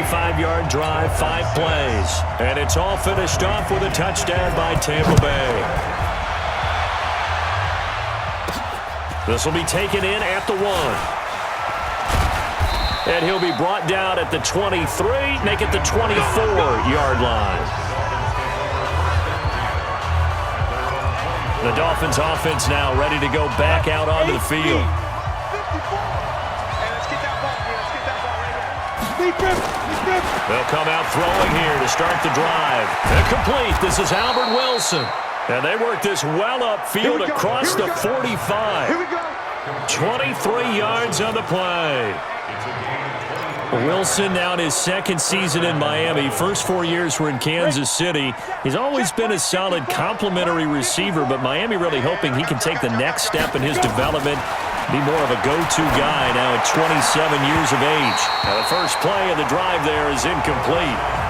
25-yard drive, 5 plays. And it's all finished off with a touchdown by Tampa Bay. This will be taken in at the 1. And he'll be brought down at the 23, make it the 24-yard line. The Dolphins offense now ready to go back out onto the field. They'll come out throwing here to start the drive. Incomplete. This is Albert Wilson. And they work this well upfield across the 45. 23 yards on the play. Wilson now in his second season in Miami. First 4 years were in Kansas City. He's always been a solid complementary receiver, but Miami really hoping he can take the next step in his development, be more of a go-to guy now at 27 years of age. Now the first play of the drive there is incomplete.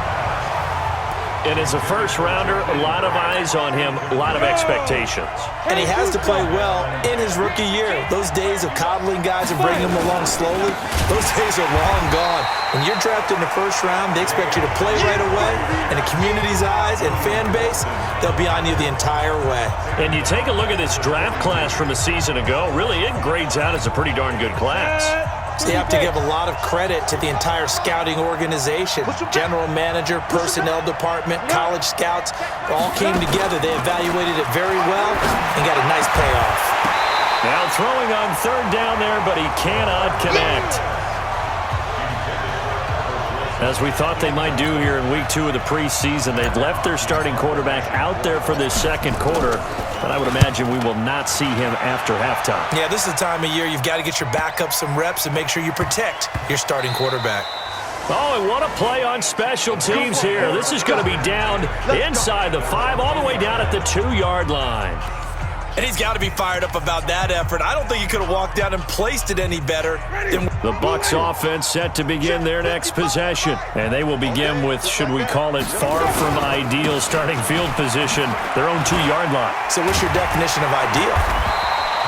And as a first-rounder, a lot of eyes on him, a lot of expectations. And he has to play well in his rookie year. Those days of coddling guys and bringing them along slowly, those days are long gone. When you're drafted in the first round, they expect you to play right away. And the community's eyes and fan base, they'll be on you the entire way. And you take a look at this draft class from a season ago, really it grades out as a pretty darn good class. So you have to give a lot of credit to the entire scouting organization. General manager, personnel department, college scouts, all came together. They evaluated it very well and got a nice payoff. Now throwing on third down there, but he cannot connect. As we thought they might do here in week 2 of the preseason, they've left their starting quarterback out there for this second quarter, but I would imagine we will not see him after halftime. Yeah, this is the time of year you've got to get your backup some reps and make sure you protect your starting quarterback. Oh, and what a play on special teams here. This is going to be down inside the 5, all the way down at the 2-yard line. And he's got to be fired up about that effort. I don't think he could have walked down and placed it any better than... The Bucs offense set to begin their next possession. And they will begin with, should we call it, far from ideal starting field position, their own 2-yard line. So what's your definition of ideal?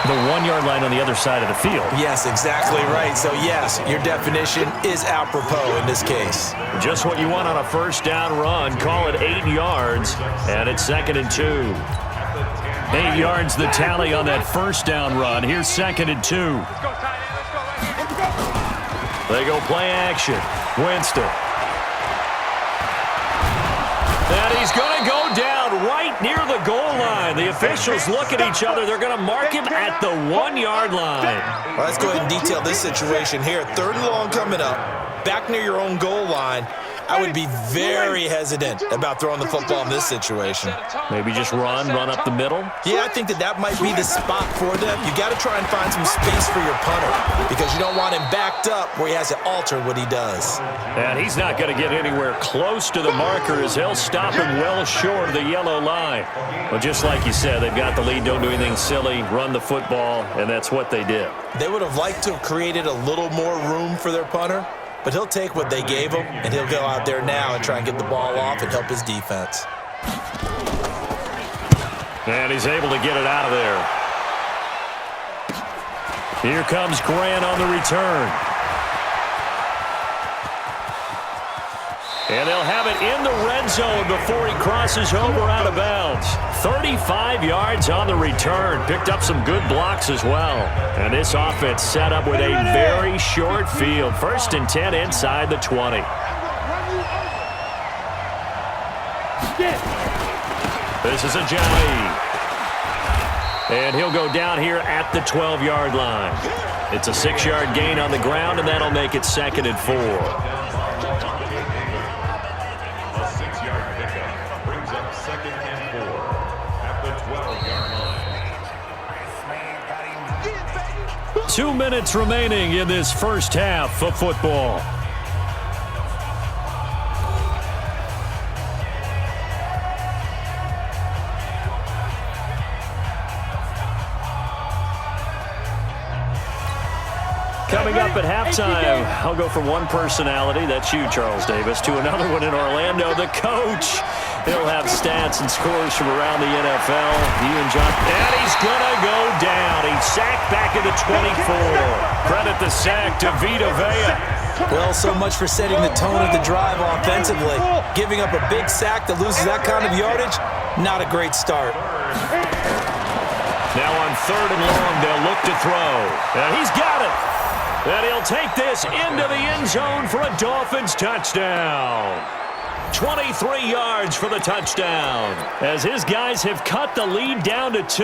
The 1-yard line on the other side of the field. Yes, exactly right. So, yes, your definition is apropos in this case. Just what you want on a first down run. Call it 8 yards, and it's 2nd and 2. 8 yards the tally on that first down run. Here's 2nd and 2. They go play action. Winston. And he's going to go down right near the goal line. The officials look at each other. They're going to mark him at the 1-yard line. Well, let's go ahead and detail this situation here. 3rd and long coming up. Back near your own goal line. I would be very hesitant about throwing the football in this situation. Maybe just run up the middle? Yeah, I think that might be the spot for them. You got to try and find some space for your punter because you don't want him backed up where he has to alter what he does. And he's not going to get anywhere close to the marker as he'll stop him well short of the yellow line. Well, just like you said, they've got the lead, don't do anything silly, run the football, and that's what they did. They would have liked to have created a little more room for their punter, but he'll take what they gave him, and he'll go out there now and try and get the ball off and help his defense. And he's able to get it out of there. Here comes Grant on the return. And they'll have it in the red zone before he crosses over out of bounds. 35 yards on the return. Picked up some good blocks as well. And this offense set up with a very short field. 1st and 10 inside the 20. This is Ajayi. And he'll go down here at the 12-yard line. It's a 6-yard gain on the ground, and that'll make it 2nd and 4. A 6-yard pickup brings up 2nd and 4 at the 12-yard line. 2 minutes remaining in this first half of football. Coming up up at halftime. I'll go from one personality, that's you, Charles Davis, to another one in Orlando, the coach. He'll have stats and scores from around the NFL. You and John. And he's going to go down. He's sacked back at the 24. Credit the sack to Vita Vea. Well, so much for setting the tone of the drive offensively. Giving up a big sack that loses that kind of yardage, not a great start. Now on 3rd and long, they'll look to throw. And he's got it. And he'll take this into the end zone for a Dolphins touchdown. 23 yards for the touchdown, as his guys have cut the lead down to 2.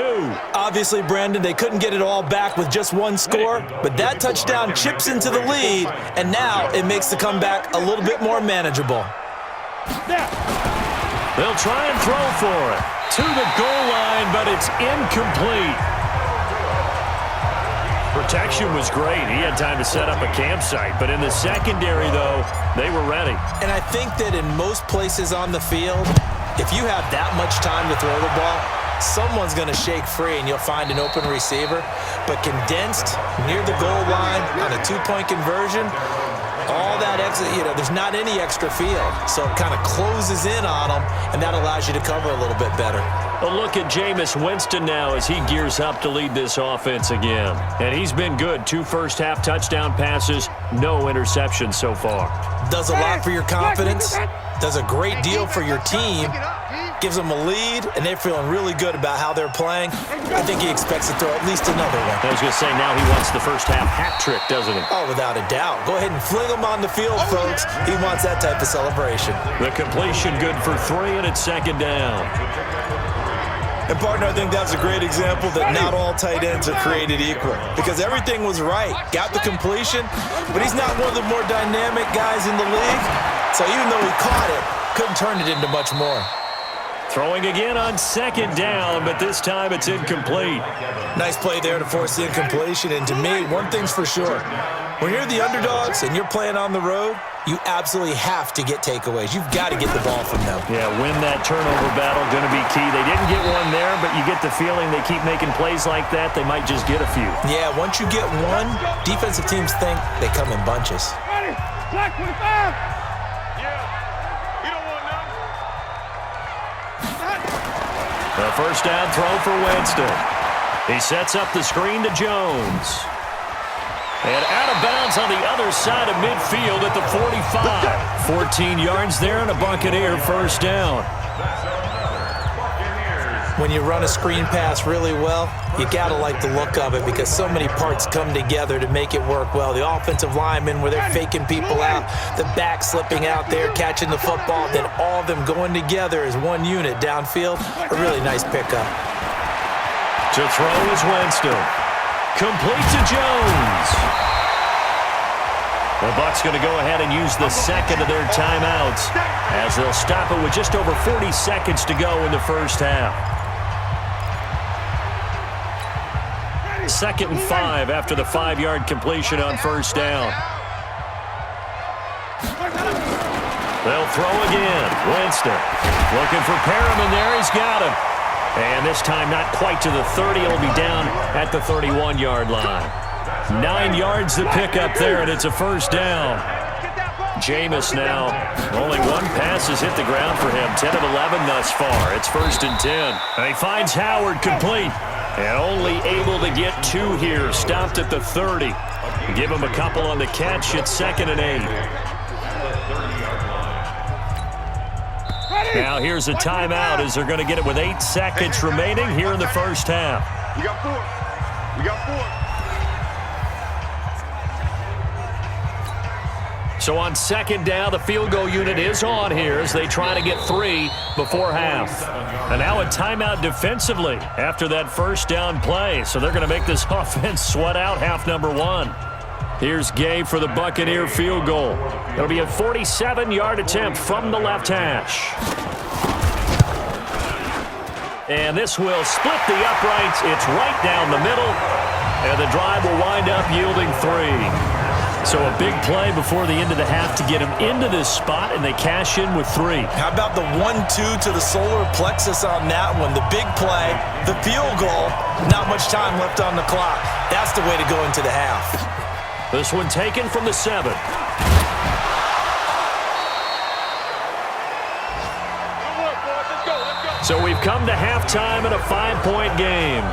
Obviously, Brandon, they couldn't get it all back with just one score, but that touchdown chips into the lead, and now it makes the comeback a little bit more manageable. They'll try and throw for it to the goal line, but it's incomplete. Protection was great. He had time to set up a campsite. But in the secondary, though, they were ready. And I think that in most places on the field, if you have that much time to throw the ball, someone's going to shake free and you'll find an open receiver. But condensed near the goal line on a two-point conversion, all that extra, there's not any extra field. So it kind of closes in on them, and that allows you to cover a little bit better. A look at Jameis Winston now as he gears up to lead this offense again. And he's been good. 2 first-half touchdown passes, no interceptions so far. Does a lot for your confidence, does a great deal for your team, gives them a lead, and they're feeling really good about how they're playing. I think he expects to throw at least another one. I was going to say, now he wants the first-half hat trick, doesn't he? Oh, without a doubt. Go ahead and fling him on the field, folks. He wants that type of celebration. The completion good for 3, and it's 2nd down. And, partner, I think that's a great example that not all tight ends are created equal, because everything was right. Got the completion, but he's not one of the more dynamic guys in the league. So even though he caught it, couldn't turn it into much more. Throwing again on 2nd down, but this time it's incomplete. Nice play there to force the incompletion. And to me, one thing's for sure. When you're the underdogs and you're playing on the road, you absolutely have to get takeaways. You've got to get the ball from them. Yeah, win that turnover battle, going to be key. They didn't get one there, but you get the feeling they keep making plays like that, they might just get a few. Yeah, once you get one, defensive teams think they come in bunches. Ready, Black 25. The first down throw for Winston. He sets up the screen to Jones. And out of bounds on the other side of midfield at the 45. 14 yards there and a Buccaneer first down. When you run a screen pass really well, you got to like the look of it because so many parts come together to make it work well. The offensive linemen where they're faking people out, the back slipping out there, catching the football, then all of them going together as one unit downfield. A really nice pickup. To throw is Winston. Complete to Jones. The Bucs going to go ahead and use the second of their timeouts as they'll stop it with just over 40 seconds to go in the first half. 2nd and 5 after the 5-yard completion on first down. They'll throw again. Winston looking for Perriman there. He's got him. And this time not quite to the 30. It'll be down at the 31-yard line. 9 yards to pick up there, and it's a first down. Jameis now, only one pass has hit the ground for him. 10 of 11 thus far. It's 1st and 10. And he finds Howard complete. And only able to get 2 here. Stopped at the 30. Give him a couple on the catch. It's 2nd and 8. Now here's a timeout as they're going to get it with 8 seconds remaining here in the first half. We got 4. We got 4. So on 2nd down, the field goal unit is on here as they try to get 3 before half. And now a timeout defensively after that first down play. So they're going to make this offense sweat out half number 1. Here's Gay for the Buccaneer field goal. It'll be a 47-yard attempt from the left hash. And this will split the uprights. It's right down the middle. And the drive will wind up yielding 3. So a big play before the end of the half to get him into this spot, and they cash in with 3. How about the 1-2 to the solar plexus on that one? The big play, the field goal, not much time left on the clock. That's the way to go into the half. This one taken from the 7. So we've come to halftime in a 5-point game.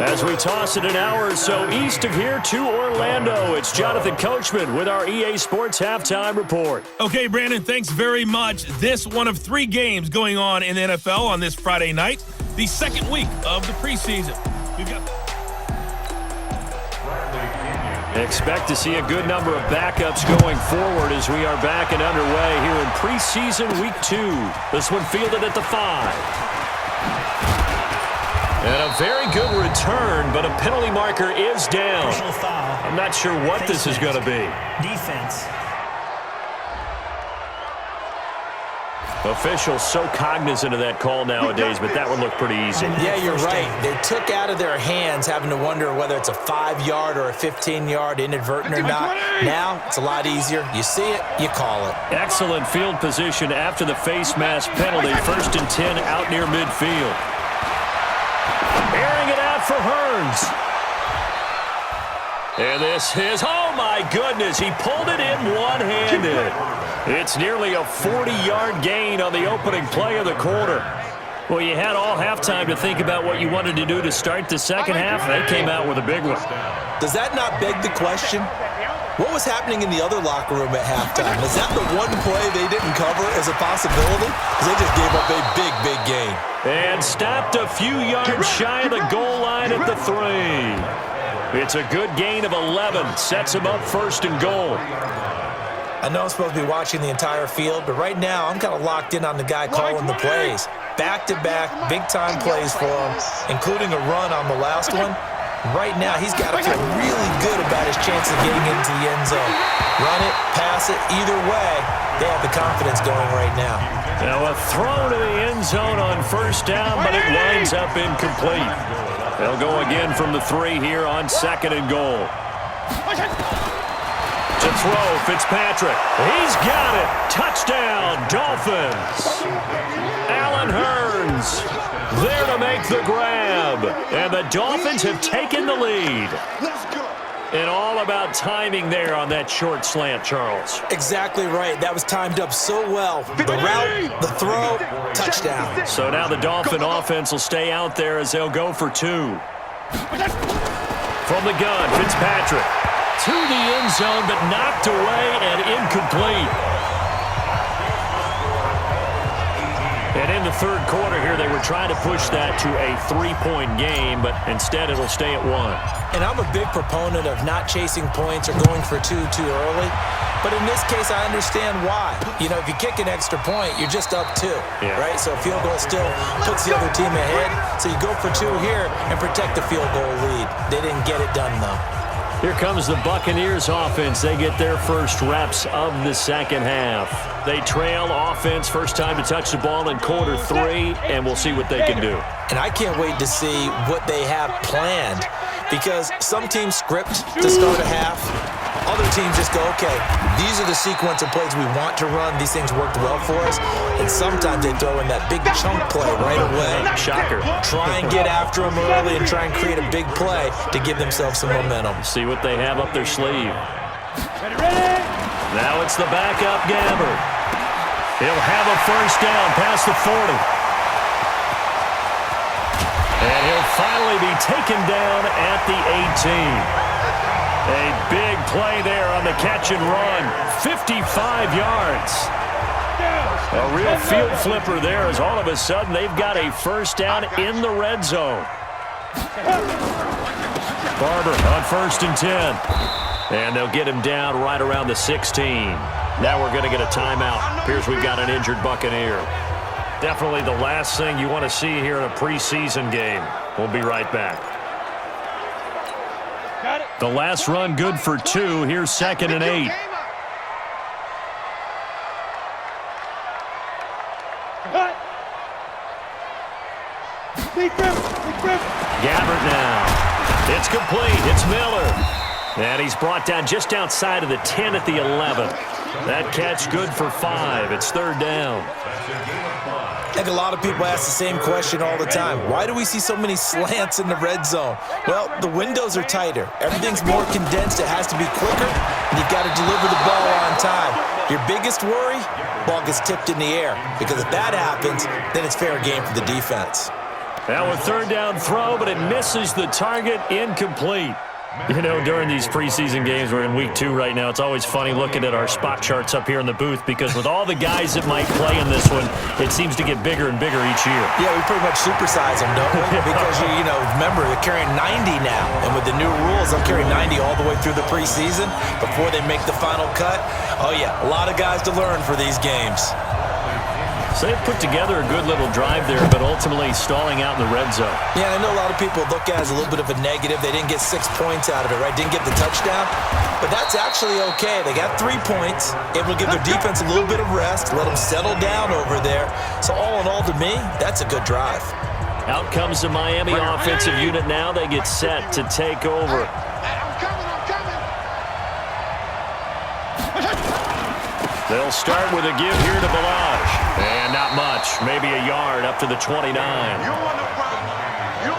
As we toss it an hour or so east of here to Orlando, it's Jonathan Coachman with our EA Sports Halftime Report. Okay, Brandon, thanks very much. This one of 3 games going on in the NFL on this Friday night, the second week of the preseason. We've got... Expect to see a good number of backups going forward as we are back and underway here in preseason week 2. This one fielded at the 5. And a very good return, but a penalty marker is down. I'm not sure what this is going to be. Defense. Officials so cognizant of that call nowadays, but that would look pretty easy. Yeah, you're right. They took out of their hands having to wonder whether it's a 5-yard or a 15-yard inadvertent or not. Now, it's a lot easier. You see it, you call it. Excellent field position after the face mask penalty. 1st and 10 out near midfield. Airing it out for Hearns. And this is, oh my goodness, he pulled it in one-handed. It's nearly a 40-yard gain on the opening play of the quarter. Well, you had all halftime to think about what you wanted to do to start the second half. They came out with a big one. Does that not beg the question? What was happening in the other locker room at halftime? Is that the one play they didn't cover as a possibility? Because they just gave up a big, big gain. And stopped a few yards shy of the goal line at the 3. It's a good gain of 11. Sets him up 1st and goal. I know I'm supposed to be watching the entire field, but right now I'm kind of locked in on the guy calling the plays. Back-to-back, big-time plays for him, including a run on the last one. Right now, he's got to feel really good about his chance of getting into the end zone. Run it, pass it, either way, they have the confidence going right now. Now a throw to the end zone on 1st down, but it winds up incomplete. They'll go again from the 3 here on 2nd and goal. To throw, Fitzpatrick. He's got it. Touchdown, Dolphins. Allen Hearns there to make the grab. And the Dolphins have taken the lead. And all about timing there on that short slant, Charles. Exactly right. That was timed up so well. The route, the throw, touchdown. So now the Dolphin offense will stay out there as they'll go for 2. From the gun, Fitzpatrick. To the end zone, but knocked away and incomplete. And in the 3rd quarter here, they were trying to push that to a 3-point game, but instead it'll stay at 1. And I'm a big proponent of not chasing points or going for 2 too early. But in this case, I understand why. You know, if you kick an extra point, you're just up 2, right? So a field goal still puts the other team ahead. So you go for 2 here and protect the field goal lead. They didn't get it done, though. Here comes the Buccaneers offense. They get their first reps of the second half. They trail offense, first time to touch the ball in quarter 3, and we'll see what they can do. And I can't wait to see what they have planned, because some teams script to start a half. Other teams just go, okay, these are the sequence of plays we want to run. These things worked well for us. And sometimes they throw in that big chunk play right away. Shocker. Try and get after them early and try and create a big play to give themselves some momentum. See what they have up their sleeve. Now it's the backup Gabbert. He'll have a first down past the 40. And he'll finally be taken down at the 18. A big play there on the catch and run. 55 yards. A real field flipper there as all of a sudden they've got a first down in the red zone. Barber on 1st and 10. And they'll get him down right around the 16. Now we're going to get a timeout. Appears we've got an injured Buccaneer. Definitely the last thing you want to see here in a preseason game. We'll be right back. The last run good for 2. Here's 2nd and 8. Gabbert now. It's complete. It's Miller. And he's brought down just outside of the 10 at the 11. That catch good for 5. It's third down. I think a lot of people ask the same question all the time. Why do we see so many slants in the red zone? Well, the windows are tighter. Everything's more condensed. It has to be quicker, and you've got to deliver the ball on time. Your biggest worry, ball gets tipped in the air, because if that happens, then it's fair game for the defense. Now a third down throw, but it misses the target, incomplete. You know, during these preseason games, we're in week 2 right now, it's always funny looking at our spot charts up here in the booth, because with all the guys that might play in this one, it seems to get bigger and bigger each year. Yeah, we pretty much supersize them, don't we? Because, you know, remember, they're carrying 90 now. And with the new rules, they'll carry 90 all the way through the preseason before they make the final cut. Oh, yeah, a lot of guys to learn for these games. So they put together a good little drive there, but ultimately stalling out in the red zone. Yeah, I know a lot of people look at it as a little bit of a negative. They didn't get 6 points out of it, right? Didn't get the touchdown. But that's actually okay. They got 3 points. It will give their defense a little bit of rest, let them settle down over there. So all in all, to me, that's a good drive. Out comes the Miami offensive unit now. They get set to take over. They'll start with a give here to Balaj. And not much. Maybe a yard up to the 29.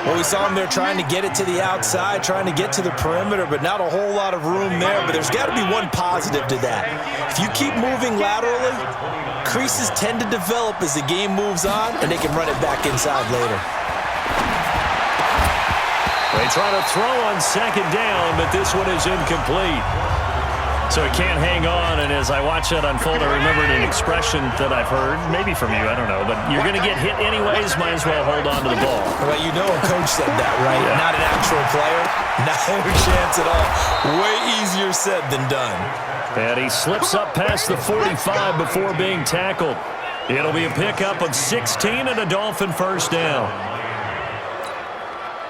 Well, we saw him there trying to get it to the outside, trying to get to the perimeter, but not a whole lot of room there. But there's got to be one positive to that. If you keep moving laterally, creases tend to develop as the game moves on, and they can run it back inside later. They try to throw on second down, but this one is incomplete. So it can't hang on, and as I watch that unfold, I remembered an expression that I've heard, maybe from you, I don't know, but you're going to get hit anyways, might as well hold on to the ball. Well, you know a coach said that, right? Yeah. Not an actual player. Not a chance at all. Way easier said than done. And he slips up past the 45 before being tackled. It'll be a pickup of 16 and a Dolphin first down.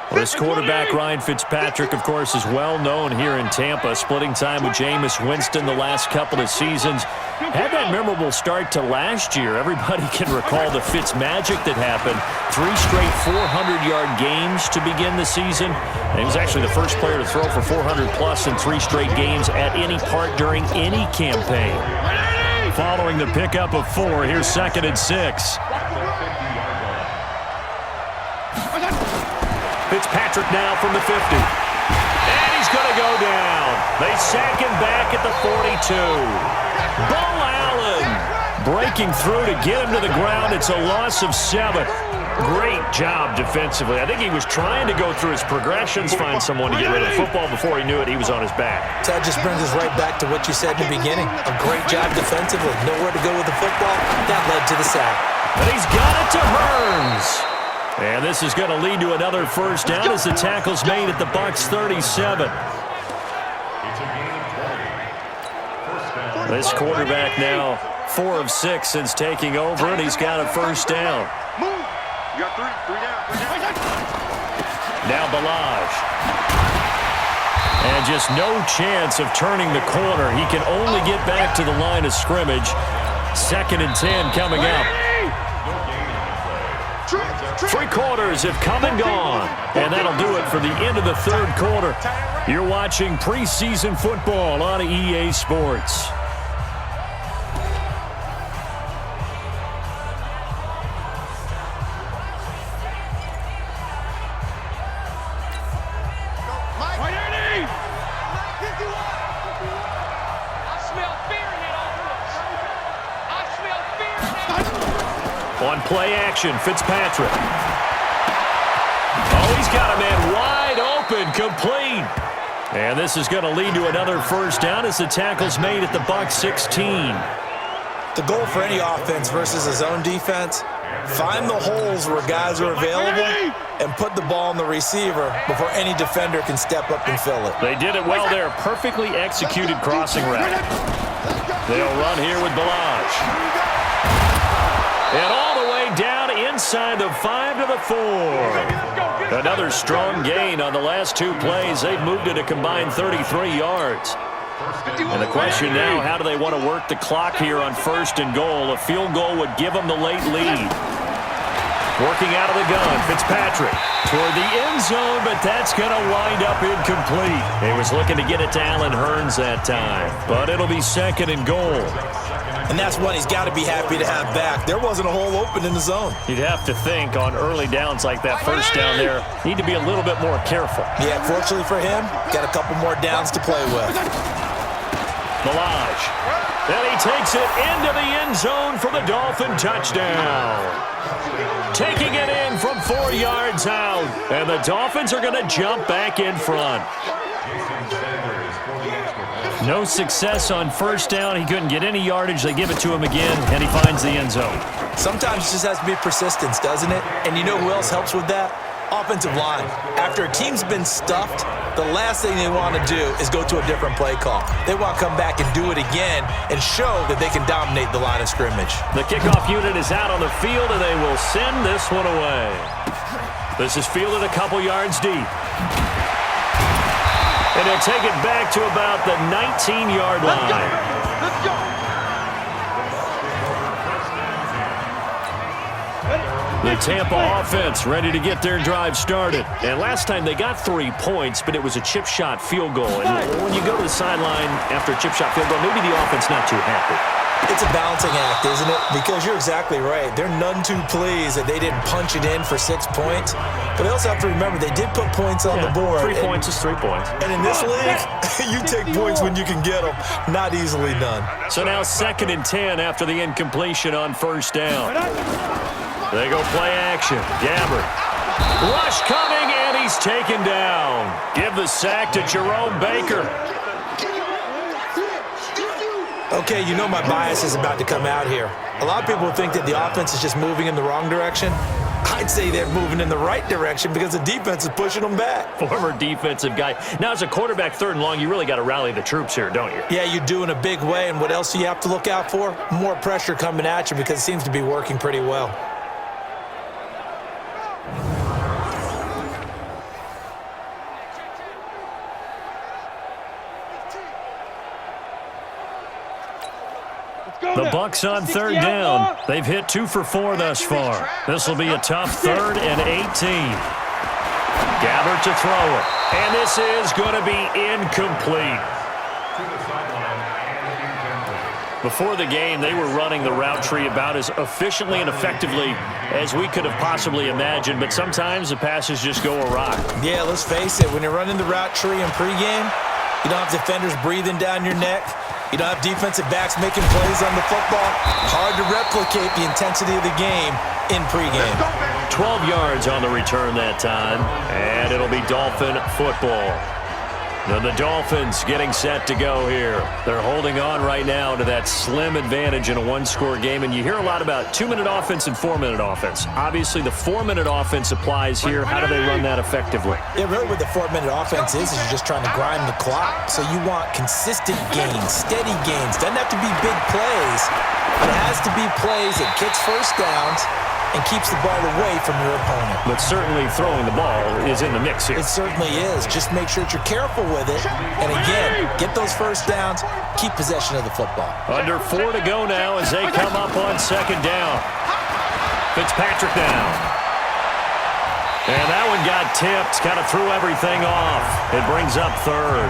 Well, this quarterback, Ryan Fitzpatrick, of course, is well known here in Tampa, splitting time with Jameis Winston the last couple of seasons. Had that memorable start to last year. Everybody can recall the Fitz magic that happened. 3 straight 400-yard games to begin the season. And he was actually the first player to throw for 400-plus in 3 straight games at any part during any campaign. Following the pickup of 4, here's 2nd and 6. Fitzpatrick now from the 50. And he's going to go down. They sack him back at the 42. Bo Allen breaking through to get him to the ground. It's a loss of 7. Great job defensively. I think he was trying to go through his progressions, find someone to get rid of the football. Before he knew it, he was on his back. That just brings us right back to what you said in the beginning. A great job defensively. Nowhere to go with the football. That led to the sack. But he's got it to Hearns. And this is going to lead to another first down as the tackle's made at the Bucs 37. This quarterback now 4 of 6 since taking over, and he's got a first down. You got 3 down. Now Balaj. And just no chance of turning the corner. He can only get back to the line of scrimmage. 2nd and 10 coming up. 3 quarters have come and gone. And that'll do it for the end of the 3rd quarter. You're watching preseason football on EA Sports. On play action, Fitzpatrick. Oh, he's got a man wide open, complete. And this is going to lead to another first down as the tackle's made at the Bucs 16. The goal for any offense versus a zone defense, find the holes where guys are available and put the ball on the receiver before any defender can step up and fill it. They did it well there. Perfectly executed crossing route. They'll run here with Balaj. And all the way down inside the 5 to the 4. Another strong gain on the last 2 plays. They've moved it a combined 33 yards. And the question now, how do they want to work the clock here on 1st and goal? A field goal would give them the late lead. Working out of the gun, Fitzpatrick toward the end zone, but that's going to wind up incomplete. He was looking to get it to Allen Hurns that time, but it'll be 2nd and goal. And that's one he's got to be happy to have back. There wasn't a hole open in the zone. You'd have to think on early downs like that first down there, need to be a little bit more careful. Yeah, fortunately for him, got a couple more downs to play with. Milage. And he takes it into the end zone for the Dolphin touchdown. Taking it in from 4 yards out. And the Dolphins are going to jump back in front. No success on first down. He couldn't get any yardage. They give it to him again, and he finds the end zone. Sometimes it just has to be persistence, doesn't it? And you know who else helps with that? Offensive line. After a team's been stuffed, the last thing they want to do is go to a different play call. They want to come back and do it again and show that they can dominate the line of scrimmage. The kickoff unit is out on the field, and they will send this one away. This is fielded a couple yards deep. And they'll take it back to about the 19-yard line. Let's go. The Tampa offense ready to get their drive started. And last time they got 3 points, but it was a chip shot field goal. And when you go to the sideline after a chip shot field goal, maybe the offense not too happy. It's a balancing act, isn't it? Because you're exactly right. They're none too pleased that they didn't punch it in for 6 points. But they also have to remember they did put points on the board. 3 points is 3 points. And in this league, you take points when you can get them. Not easily done. So now 2nd and 10 after the incompletion on first down. They go play action. Gabbert. Rush coming, and he's taken down. Give the sack to Jerome Baker. Okay, you know my bias is about to come out here. A lot of people think that the offense is just moving in the wrong direction. I'd say they're moving in the right direction because the defense is pushing them back. Former defensive guy. Now, as a quarterback, 3rd and long, you really got to rally the troops here, don't you? Yeah, you do in a big way, and what else do you have to look out for? More pressure coming at you because it seems to be working pretty well. The Bucs on 3rd down. They've hit 2 for 4 thus far. This will be a tough 3rd and 18. Gabbert to throw it. And this is going to be incomplete. Before the game, they were running the route tree about as efficiently and effectively as we could have possibly imagined, but sometimes the passes just go awry. Yeah, let's face it. When you're running the route tree in pregame, you don't have defenders breathing down your neck. You don't have defensive backs making plays on the football. Hard to replicate the intensity of the game in pregame. 12 yards on the return that time, and it'll be Dolphin football. Now the Dolphins getting set to go here. They're holding on right now to that slim advantage in a 1-score game, and you hear a lot about 2-minute offense and 4-minute offense. Obviously, the 4-minute offense applies here. How do they run that effectively? Yeah, really what the 4-minute offense is you're just trying to grind the clock. So you want consistent gains, steady gains. Doesn't have to be big plays, but it has to be plays that gets first downs and keeps the ball away from your opponent. But certainly throwing the ball is in the mix here. It certainly is. Just make sure that you're careful with it. And again, get those first downs, keep possession of the football. Under 4 to go now as they come up on 2nd down. Fitzpatrick down. And that one got tipped, kind of threw everything off. It brings up 3rd.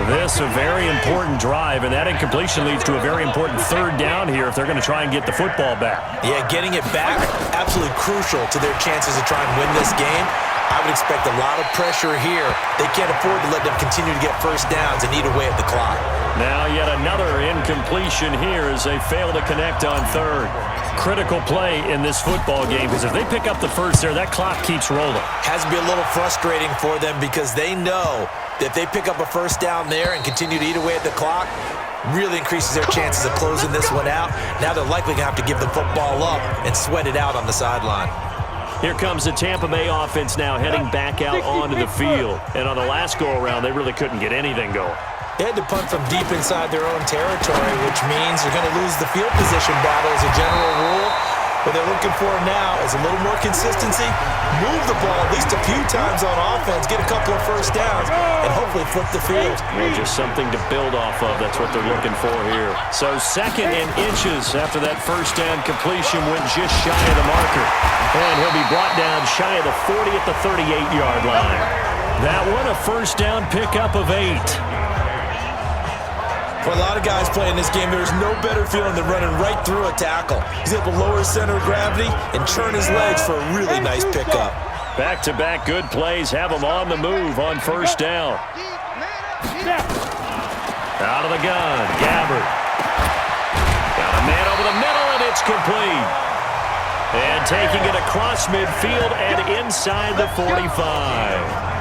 This a very important drive, and that incompletion leads to a very important 3rd down here if they're going to try and get the football back. Yeah, getting it back, absolutely crucial to their chances to try and win this game. I would expect a lot of pressure here. They can't afford to let them continue to get first downs and eat away at the clock. Now yet another incompletion here as they fail to connect on 3rd. Critical play in this football game because if they pick up the first there, that clock keeps rolling. Has to be a little frustrating for them because they know that if they pick up a first down there and continue to eat away at the clock, really increases their chances of closing this one out. Now they're likely going to have to give the football up and sweat it out on the sideline. Here comes the Tampa Bay offense now heading back out onto the field. And on the last go-around, they really couldn't get anything going. They had to punt from deep inside their own territory, which means they're going to lose the field position battle as a general rule. What they're looking for now is a little more consistency, move the ball at least a few times on offense, get a couple of first downs, and hopefully flip the field. Yeah, just something to build off of. That's what they're looking for here. So 2nd and inches after that first down completion went just shy of the marker. And he'll be brought down shy of the 40 at the 38-yard line. That one a first down pickup of 8. For a lot of guys playing this game, there's no better feeling than running right through a tackle. He's able to lower his center of gravity and turn his legs for a really nice pickup. Back-to-back good plays have him on the move on first down. Out of the gun, Gabbard. Got a man over the middle, and it's complete. And taking it across midfield and inside the 45.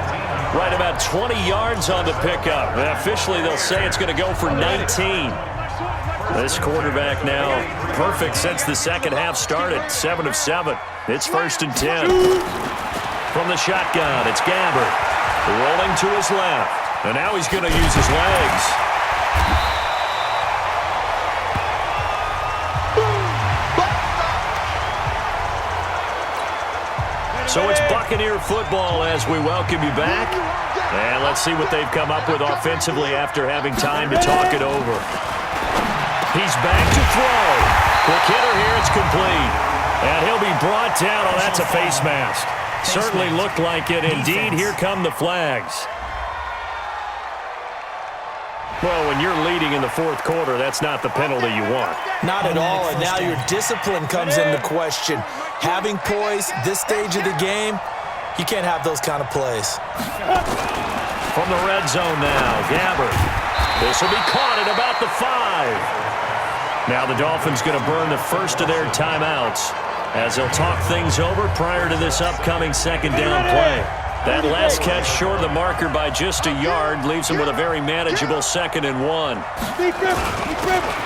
Right about 20 yards on the pickup. And officially, they'll say it's going to go for 19. This quarterback now perfect since the second half started. 7 of 7. It's 1st and 10. From the shotgun, it's Gabbard. Rolling to his left. And now he's going to use his legs. So it's Buccaneer football as we welcome you back. And let's see what they've come up with offensively after having time to talk it over. He's back to throw. Quick hitter here, it's complete. And he'll be brought down. Oh, that's a face mask. Certainly looked like it. Indeed, here come the flags. Well, when you're leading in the 4th quarter, that's not the penalty you want. Not at all, and now your discipline comes into question. Having poise this stage of the game, you can't have those kind of plays. From the red zone now, Gabbard. This will be caught at about the 5. Now the Dolphins going to burn the first of their timeouts as they'll talk things over prior to this upcoming 2nd down play. That last catch short of the marker by just a yard leaves him with a very manageable 2nd and 1.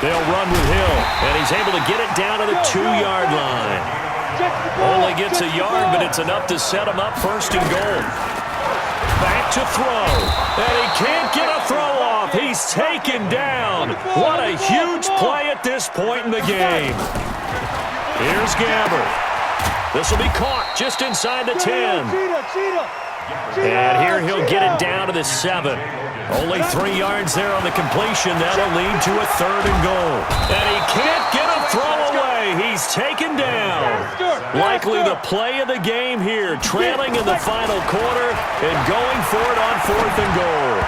They'll run with Hill, and he's able to get it down to the 2-yard line. Only gets a yard, but it's enough to set him up 1st and goal. Back to throw, and he can't get a throw off. He's taken down. What a huge play at this point in the game. Here's Gabbard. This will be caught just inside the 10. And here he'll get it down to the 7. Only 3 yards there on the completion. That'll lead to a 3rd and goal. And he can't get a throw away. He's taken down. Likely the play of the game here, trailing in the final quarter and going for it on 4th and goal.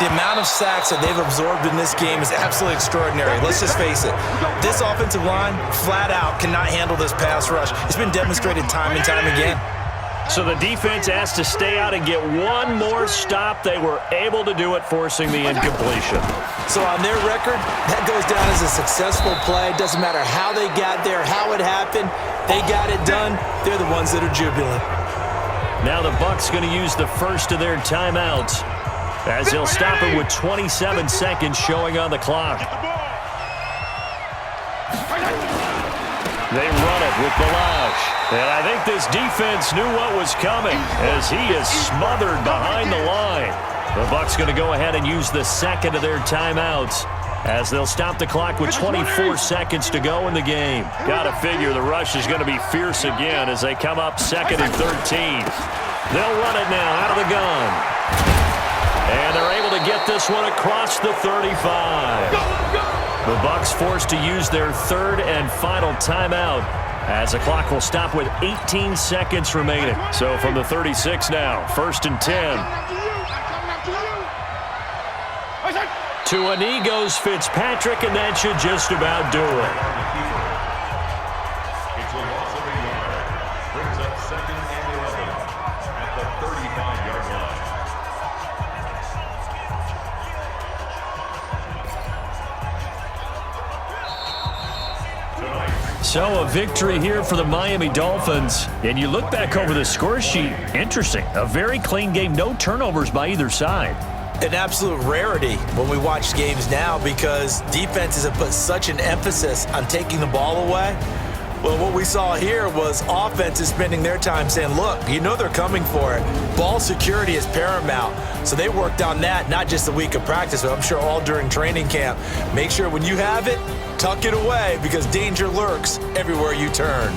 The amount of sacks that they've absorbed in this game is absolutely extraordinary. Let's just face it. This offensive line, flat out, cannot handle this pass rush. It's been demonstrated time and time again. So the defense has to stay out and get one more stop. They were able to do it, forcing the incompletion. So on their record, that goes down as a successful play. Doesn't matter how they got there, how it happened. They got it done. They're the ones that are jubilant. Now the Bucs going to use the first of their timeouts as they'll stop it with 27 seconds showing on the clock. They run it with Balash. And I think this defense knew what was coming as he is smothered behind the line. The Bucs going to go ahead and use the second of their timeouts as they'll stop the clock with 24 seconds to go in the game. Got to figure the rush is going to be fierce again as they come up 2nd and 13. They'll run it now out of the gun. And they're able to get this one across the 35. The Bucs forced to use their 3rd and final timeout as the clock will stop with 18 seconds remaining. So from the 36 now, 1st and 10. To a knee goes Fitzpatrick, and that should just about do it. It's a loss of a yard. Brings up 2nd and 11 at the 35-yard line. So a victory here for the Miami Dolphins. And you look back over the score sheet, interesting. A very clean game, no turnovers by either side. An absolute rarity when we watch games now because defenses have put such an emphasis on taking the ball away. Well, what we saw here was offenses spending their time saying, look, you know they're coming for it. Ball security is paramount. So they worked on that, not just the week of practice, but I'm sure all during training camp. Make sure when you have it, tuck it away because danger lurks everywhere you turn.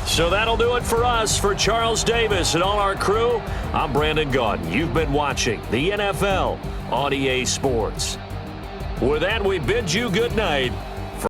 So that'll do it for us. For Charles Davis and all our crew, I'm Brandon Gaudin. You've been watching the NFL on EA Sports. With that, we bid you good night.